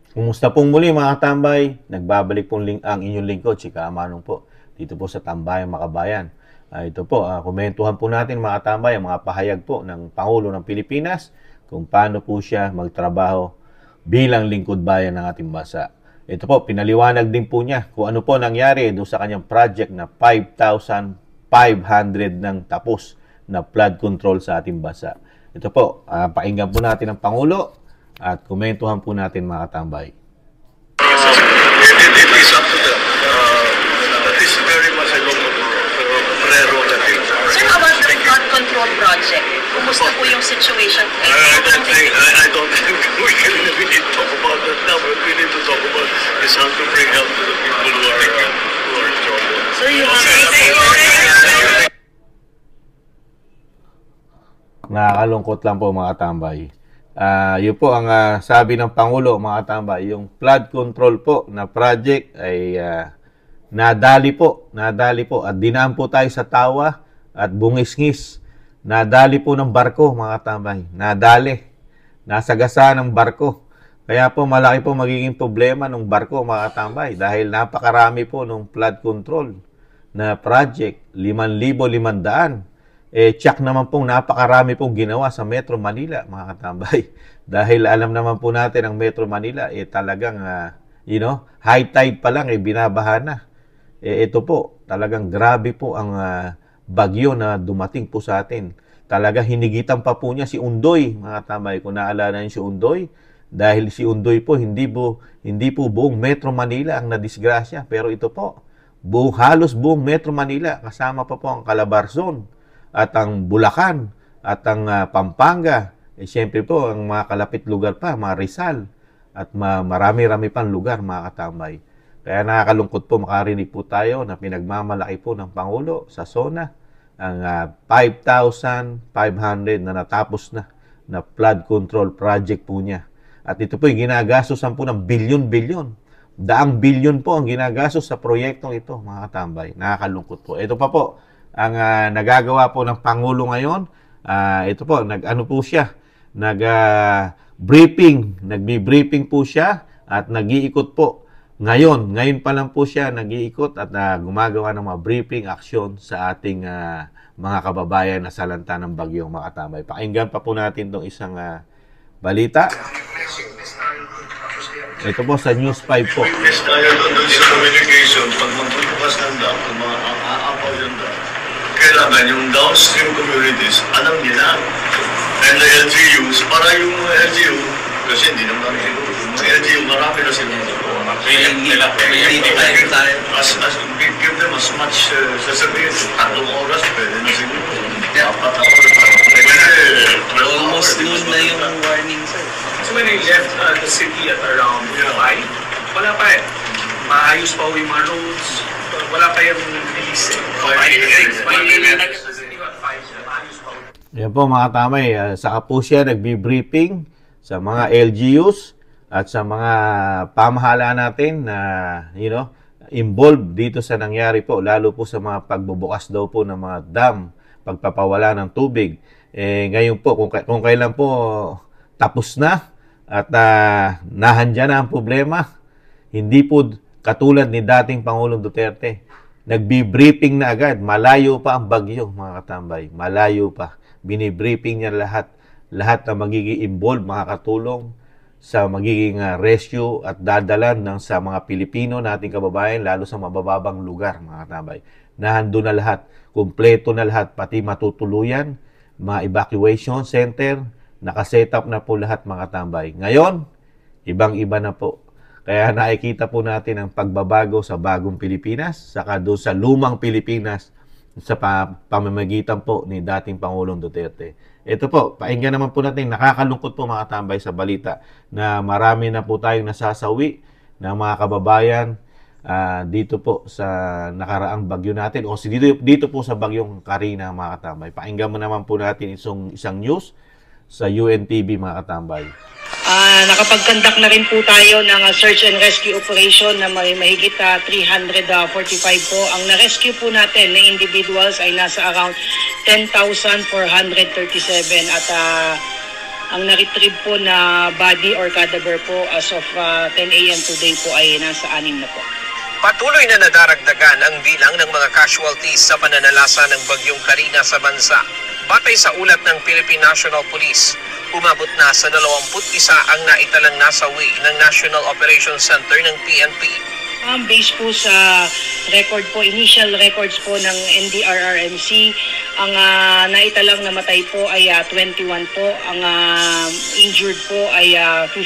Kumusta pong muli mga katambay? Nagbabalik pong ang inyong lingkod, si Kaamanong po, dito po sa Tambayang Makabayan. Ito po, komentuhan po natin mga katambay ang mga pahayag po ng Pangulo ng Pilipinas kung paano po siya magtrabaho bilang lingkod bayan ng ating bansa. Ito po, pinaliwanag din po niya kung ano po nangyari doon sa kanyang project na 5,500 ng tapos na flood control sa ating bansa. Ito po, pakinggan po natin ang Pangulo at komentuhan po natin mga katambay. It is up to them. That is very much a prerogative. Sir, about the flood control project, kumusta po yung situation? I don't think we can really talk about that now. What we need to talk about is how to bring help to the people who are in trouble. Sir, you Nakakalungkot lang po mga katambay. Yun po ang sabi ng Pangulo mga katambay. Yung flood control po na project ay nadali po at dinaan po tayo sa tawa at bungis-ngis. Nadali po ng barko mga katambay. Nasagasa ng barko. Kaya po malaki po magiging problema ng barko mga katambay dahil napakarami po ng flood control na project, 5,500. Check naman pong napakarami pong ginawa sa Metro Manila, mga katambay. Dahil alam naman po natin ang Metro Manila, talagang, high tide pa lang, binabaha na. Ito po, talagang grabe po ang bagyo na dumating po sa atin. Talagang hinigitan pa po niya si Undoy, mga katambay. Kung naalala niyo si Undoy, dahil si Undoy po, hindi po buong Metro Manila ang nadisgrasya. Pero ito po, halos buong Metro Manila, kasama pa po ang Calabarzon, at ang Bulacan, at ang Pampanga, siyempre po, ang mga kalapit lugar pa, mga Rizal, at marami-rami pang lugar, mga katambay. Kaya nakakalungkot po, makarinig po tayo na pinagmamalaki po ng Pangulo sa SONA, ang 5,500 na natapos na flood control project po niya. At ito po yung ginagastosan po ng bilyon-bilyon. Daang bilyon po ang ginagastos sa proyektong ito, mga katambay. Nakakalungkot po. Ito pa po, ang nagagawa po ng Pangulo ngayon, ito po, nagbi-briefing po siya at nag-iikot po. Ngayon pa lang po siya nag-iikot at gumagawa ng mga briefing action sa ating mga kababayan na salanta ng bagyong mga katambay. Pakinggan pa po natin itong isang balita. Ito po sa News 5 po. Yes, tayo doon sa communication, pag magbubukas ng dam, kung mga aapaw yung dam, kailangan yung downstream communities, alam nila. And the LGUs, para yung LGU, kasi hindi naman kami siguro, yung LGU, marami na silang feeling nila. Give them as much, sasabihin, 3 oras, pwede na siguro. 4 oras. Almost noon na yung warning, sir. So when I left the city at around 5, wala pa eh. Maayos pa yung mga roads. Wala pa yung release eh. Yan po mga katamay, saka po siya nagbi-briefing sa mga LGUs at sa mga pamahalaan natin na, involved dito sa nangyari po, lalo po sa mga pagbubukas daw po ng mga dam, pagpapawala ng tubig. Ngayon po, kung kailan po tapos na at nahandyan na ang problema, hindi po katulad ni dating Pangulong Duterte. Nagbi-briefing na agad. Malayo pa ang bagyo, mga katambay. Malayo pa. Bini-briefing niya lahat na magiging involved, makakatulong sa magiging rescue at dadalan sa mga Pilipino nating kababayan, lalo sa mabababang lugar, mga katambay. Nahando na lahat. Kumpleto na lahat. Pati matutuluyan, mga evacuation center, nakaset up na po lahat, mga katambay. Ngayon, ibang-iba na po. Kaya nakikita po natin ang pagbabago sa bagong Pilipinas, saka doon sa lumang Pilipinas sa pamamagitan po ni dating Pangulong Duterte. Ito po, pakinggan naman po natin, nakakalungkot po mga tambay sa balita na marami na po tayong nasasawi ng mga kababayan dito po sa nakaraang bagyo natin o dito po sa bagyong Karina, mga katambay. Pakinggan mo naman po natin isang news sa UNTV, mga katambay. Nakapag-conduct na rin po tayo ng search and rescue operation na may mahigit 345 po. Ang na-rescue po natin na individuals ay nasa around 10,437 at Ang na-retrieve po na body or cadaver po as of 10 a.m. today po ay nasa 6 na po. Patuloy na nadaragdagan ang bilang ng mga casualties sa pananalasa ng bagyong Karina sa bansa. Batay sa ulat ng Philippine National Police, umabot na sa 21 ang naitalang nasawi ng National Operations Center ng PNP. Based po sa record po, initial records po ng NDRRMC, ang naitalang namatay po ay 21 po, ang injured po ay 15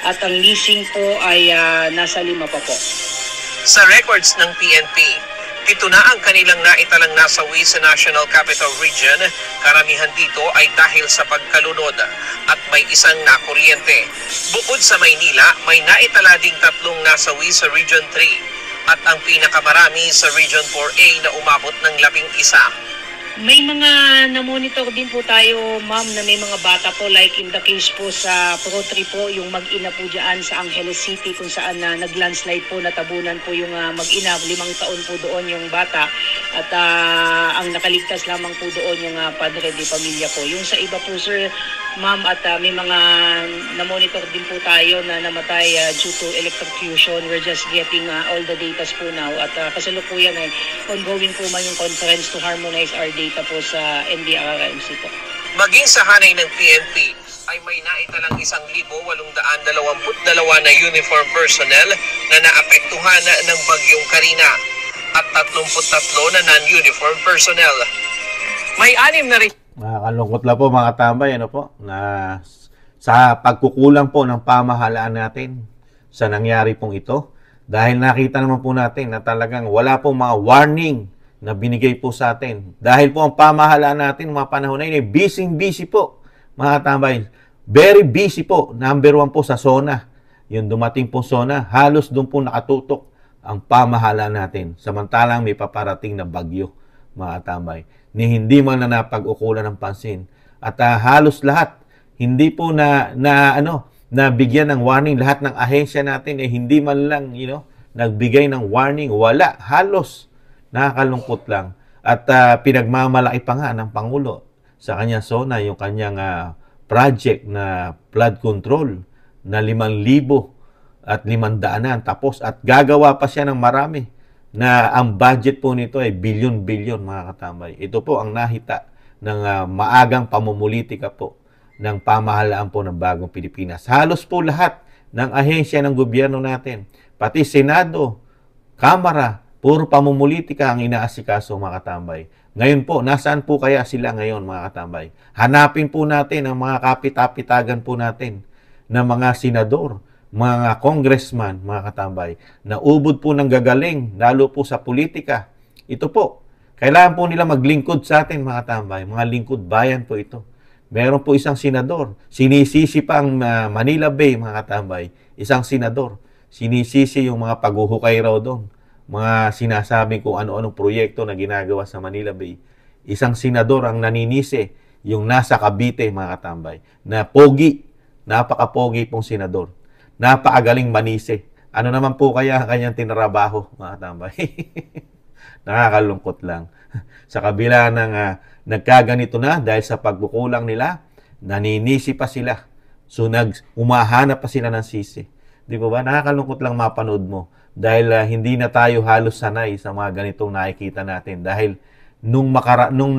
at ang missing po ay nasa 5 pa po. Sa records ng PNP, 7 na ang kanilang naitalang nasawi sa National Capital Region. Karamihan dito ay dahil sa pagkalunod at may isang nakuryente. Bukod sa Maynila, may naitala ding 3 nasawi sa Region 3 at ang pinakamarami sa Region 4A na umabot ng 11. May mga na-monitor din po tayo, ma'am, na may mga bata po, like in the case po sa Pro 3 po, yung mag-ina po dyan sa Angeles City kung saan nag-landslide po, natabunan po yung mag-ina, 5 taon po doon yung bata at ang nakaligtas lamang po doon yung padre de pamilya po. Yung sa iba po, sir, ma'am, at may mga na-monitor din po tayo na namatay due to electrocution. We're just getting all the data po now at kasalukuyan ay ongoing po man yung conference to harmonize our data po sa NDRRMC po. Maging sa hanay ng PNP ay may naitalang 1,822 na uniform personnel na naapektuhan ng bagyong Karina at 33 na non-uniform personnel. May 6 na rin. Nakakalungkot lang po mga tambay, ano po, na sa pagkukulang po ng pamahalaan natin sa nangyari pong ito. Dahil nakita naman po natin na talagang wala pong mga warning na binigay po sa atin. Dahil po ang pamahalaan natin mga panahon na yun, busy po mga tambay. Very busy po. Number 1 po sa SONA. Yung dumating po SONA, halos doon po nakatutok ang pamahalaan natin. Samantalang may paparating na bagyo mga tambay, ni hindi man na napag-ukulan ng pansin. At halos lahat, hindi po nabigyan ng warning. Lahat ng ahensya natin, hindi man lang, nagbigay ng warning. Wala, halos. Nakakalungkot lang. At pinagmamalaki pa nga ng Pangulo sa kanya SONA, yung kanyang project na flood control na 5,000 at 500 tapos. At gagawa pa siya ng marami na ang budget po nito ay bilyon-bilyon mga katambay. Ito po ang nahita ng maagang pamumulitika po ng pamahalaan po ng Bagong Pilipinas. Halos po lahat ng ahensya ng gobyerno natin, pati Senado, Kamara, puro pamumulitika ang inaasikaso mga katambay. Ngayon po, nasaan po kaya sila ngayon mga katambay? Hanapin po natin ang mga kapit-apitagan po natin na mga senador, mga congressman, mga katambay, na ubod po ng gagaling, lalo po sa politika. Ito po, kailangan po nila maglingkod sa atin, mga katambay. Mga lingkod bayan po ito. Meron po isang senador, sinisisi pa ang Manila Bay, mga katambay. Isang senador, sinisisi yung mga paghuhukay raw doon. Mga sinasabing kung ano-anong proyekto na ginagawa sa Manila Bay. Isang senador ang naninisi, yung nasa Cavite, mga katambay, na pogi, napaka-pogi pong senador. Napakagaling manise. Ano naman po kaya ang kanyang tinrabaho, mga katambay? Nakakalungkot lang. Sa kabila ng nagkaganito na dahil sa pagkukulang nila, naninisi pa sila. So, umahanap pa sila ng sisi. Di ba? Nakakalungkot lang mapanood mo. Dahil hindi na tayo halos sanay sa mga ganitong nakikita natin. Dahil nung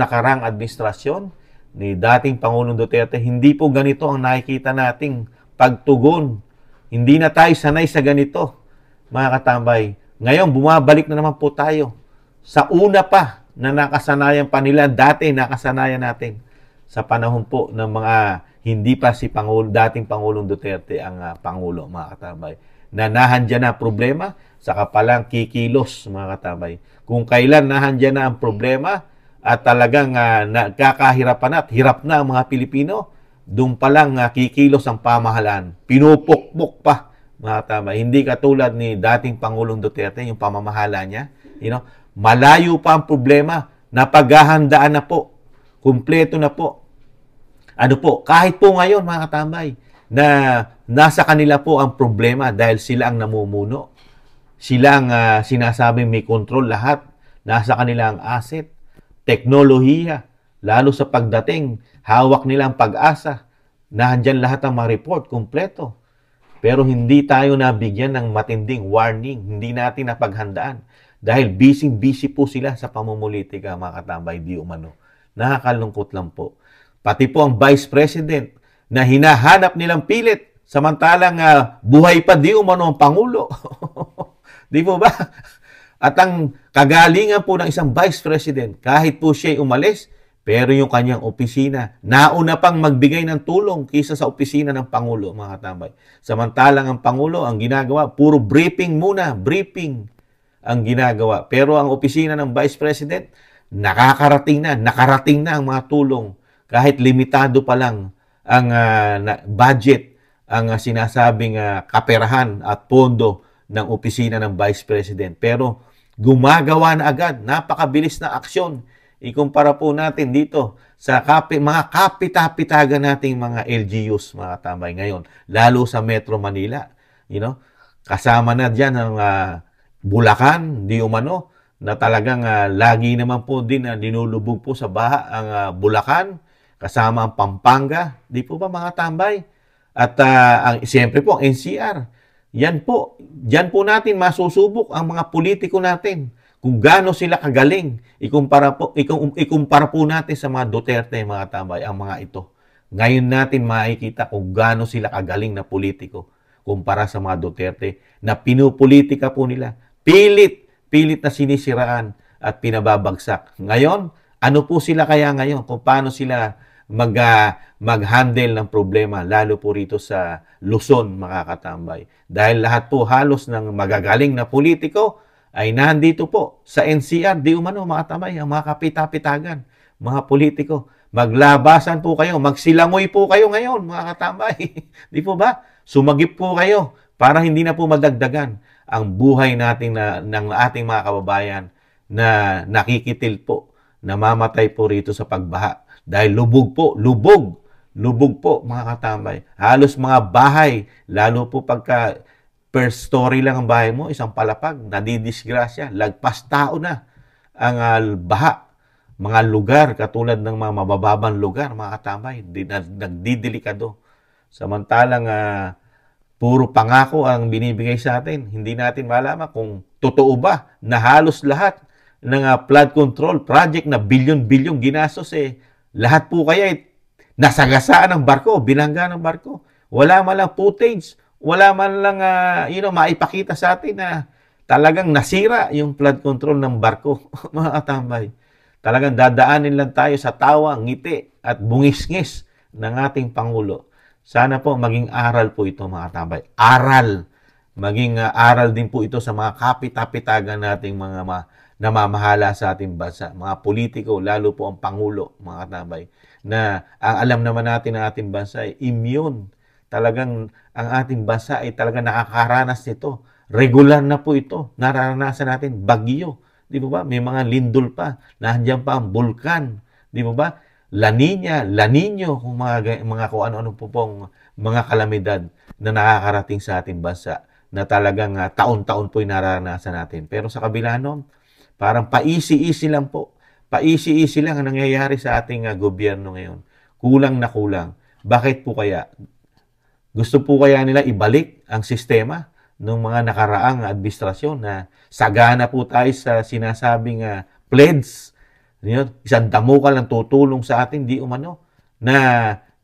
nakarang administrasyon ni dating Pangulong Duterte, hindi po ganito ang nakikita nating pagtugon. Hindi na tayo sanay sa ganito, mga katambay. Ngayon, bumabalik na naman po tayo sa una pa na nakasanayan pa nila. Dati nakasanayan natin sa panahon po ng mga hindi pa si dating Pangulong Duterte ang Pangulo, mga katambay. Na nahandyan na problema, saka palang kikilos, mga katambay. Kung kailan nahandyan na ang problema at talagang nakakahirapan at hirap na ang mga Pilipino, doon pa lang kikilos ang pamahalaan. Pinupukpok pa, mga katambay. Hindi katulad ni dating Pangulong Duterte, yung pamamahala niya. Malayo pa ang problema, napaghahandaan na po, kumpleto na po. Kahit po ngayon, mga katambay, na nasa kanila po ang problema dahil sila ang namumuno. Sila ang sinasabing may control lahat. Nasa kanila ang asset, teknolohiya, lalo sa pagdating, hawak nila ang pag-asa Nandiyan lahat ng mga report, kumpleto. Pero hindi tayo nabigyan ng matinding warning. Hindi natin napaghandaan. Dahil busy po sila sa pamumulitika, mga katambay, di umano. Nakakalungkot lang po. Pati po ang Vice President na hinahanap nilang pilit, samantalang buhay pa di umano ang Pangulo. Di po ba? At ang kagalingan po ng isang Vice President, kahit po siya'y umalis, pero yung kanyang opisina, nauna pang magbigay ng tulong kaysa sa opisina ng Pangulo, mga katambay. Samantalang ang Pangulo, ang ginagawa, puro briefing muna, briefing ang ginagawa. Pero ang opisina ng Vice President, nakarating na ang mga tulong. Kahit limitado pa lang ang budget, ang sinasabing kaperahan at pondo ng opisina ng Vice President. Pero gumagawa na agad, napakabilis na aksyon. Ikumpara po natin dito sa mga kapita-pitagan nating mga LGUs, mga katambay ngayon, lalo sa Metro Manila. Kasama na dyan ang Bulacan, di umano, na talagang lagi naman po din na dinulubog po sa baha ang Bulacan, kasama ang Pampanga, di po ba mga tambay? At siyempre po ang NCR. Yan po, dyan po natin masusubok ang mga politiko natin. Kung gaano sila kagaling, ikumpara po natin sa mga Duterte, mga tambay, ang mga ito. Ngayon natin makikita kung gaano sila kagaling na politiko kumpara sa mga Duterte na pinupolitika po nila. Pilit na sinisiraan at pinababagsak. Ngayon, ano po sila kaya ngayon? Kung paano sila mag-handle ng problema, lalo po rito sa Luzon, mga katambay. Dahil lahat po halos ng magagaling na politiko ay nandito po sa NCR, di umano mga tamay, ang mga kapita-pitagan, mga politiko. Maglabasan po kayo, magsilangoy po kayo ngayon, mga katambay. Di po ba? Sumagip po kayo para hindi na po madagdagan ang buhay natin ng ating mga kababayan na nakikitil po, namamatay po rito sa pagbaha. Dahil lubog po, mga katambay. Halos mga bahay, lalo po pagka first story lang ang bahay mo, isang palapag, nadidisgrasya, lagpas tao na ang baha. Mga lugar, katulad ng mga mabababang lugar, mga katambay, nagdidelikado. Samantalang puro pangako ang binibigay sa atin. Hindi natin malaman kung totoo ba na halos lahat ng flood control project na bilyon-bilyon ginastos lahat po kaya nasagasaan ng barko, binangga ng barko. Wala man lang footage, wala man lang maipakita sa atin na talagang nasira yung flood control ng barko, mga katambay. Talagang dadaanin lang tayo sa tawa, ngiti at bungisngis ng ating Pangulo. Sana po maging aral po ito, mga katambay. Aral. Maging aral din po ito sa mga kapita-pitagan nating mga namamahala sa ating bansa. Mga politiko, lalo po ang Pangulo, mga katambay, na ang alam naman natin ng ating bansa ay immune. Talagang ang ating bansa ay talagang nakakaranas nito. Regular na po ito. Nararanasan natin bagyo. Di ba? May mga lindol pa. Nandiyan pa ang bulkan. Di ba? La Nina, La Nino, kung mga kung ano-ano po pong mga kalamidad na nakakarating sa ating bansa na talagang taon-taon po nararanasan natin. Pero sa kabila nun, parang paisi-isi lang po. Paisi-isi lang ang nangyayari sa ating gobyerno ngayon. Kulang na kulang. Bakit po kaya? Gusto po kaya nila ibalik ang sistema ng mga nakaraang administrasyon na sagana po tayo sa sinasabing pledge. Isang damukal ang tutulong sa atin, di umano, na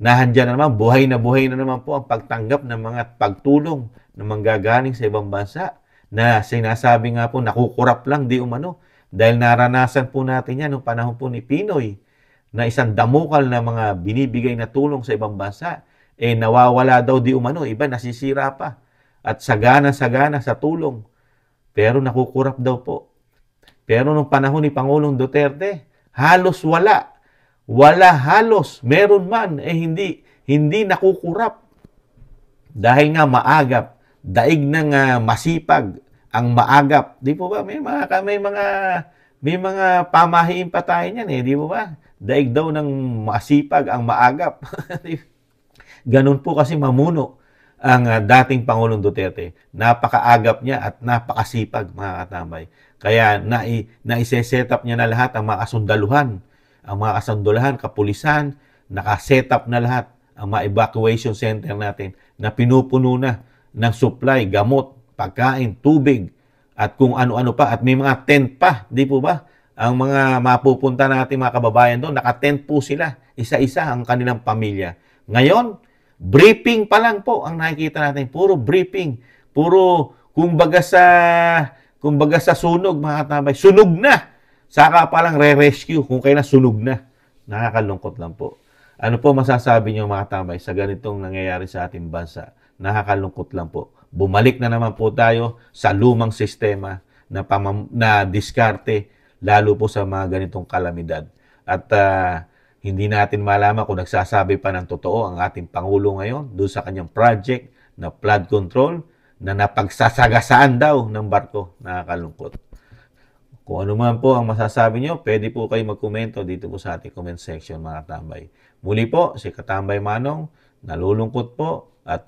nahandyan na naman, buhay na naman po ang pagtanggap ng mga pagtulong na manggagaling sa ibang bansa na sinasabi nga po nakukurap lang, di umano. Dahil naranasan po natin yan noong panahon po ni Pinoy na isang damukal na mga binibigay na tulong sa ibang bansa, nawawala daw di umano, iba nasisira pa at sagana-sagana sa tulong. Pero nakukurap daw po. Pero nung panahon ni Pangulong Duterte, halos wala. Wala halos. Meron man, hindi nakukurap. Dahil nga maagap. Daig ng masipag ang maagap. Di po ba? May mga pamahiin pa tayo niyan di po ba? Daig daw ng masipag ang maagap. Ganun po kasi mamuno ang dating Pangulong Duterte. Napakaagap niya at napakasipag, mga katambay. Kaya naiseset up niya na lahat ang mga kasundaluhan, kapulisan, nakaset up na lahat ang mga evacuation center natin na pinupuno na ng supply, gamot, pagkain, tubig, at kung ano-ano pa. At may mga tent pa, di po ba? Ang mga mapupunta natin mga kababayan doon, naka-tent po sila. Isa-isa ang kanilang pamilya. Ngayon, briefing pa lang po ang nakikita natin. Puro briefing. Puro, kumbaga sa sunog, mga katabay. Sunog na! Saka pa lang re-rescue kung kailan sunog na. Nakakalungkot lang po. Ano po masasabi niyo mga katabay sa ganitong nangyayari sa ating bansa? Nakakalungkot lang po. Bumalik na naman po tayo sa lumang sistema na diskarte, lalo po sa mga ganitong kalamidad. At hindi natin malaman kung nagsasabi pa ng totoo ang ating Pangulo ngayon doon sa kanyang project na flood control na napagsasagasaan daw ng barko. Nakakalungkot. Kung ano man po ang masasabi nyo, pwede po kayo magkomento dito po sa ating comment section mga katambay. Muli po, si Katambay Manong, nalulungkot po at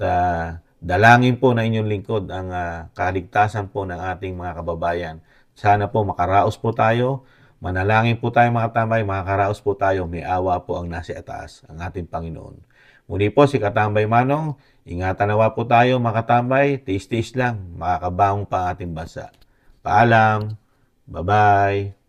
dalangin po na inyong lingkod ang kaligtasan po ng ating mga kababayan. Sana po makaraos po tayo, manalangin po tayo mga katambay, makakaraos po tayo, may awa po ang nasa itaas, ang ating Panginoon. Muli po si Katambay Manong, ingatan nawa po tayo mga katambay, tiis-tiis lang, makakabangon pa ang ating bansa. Paalam, bye-bye.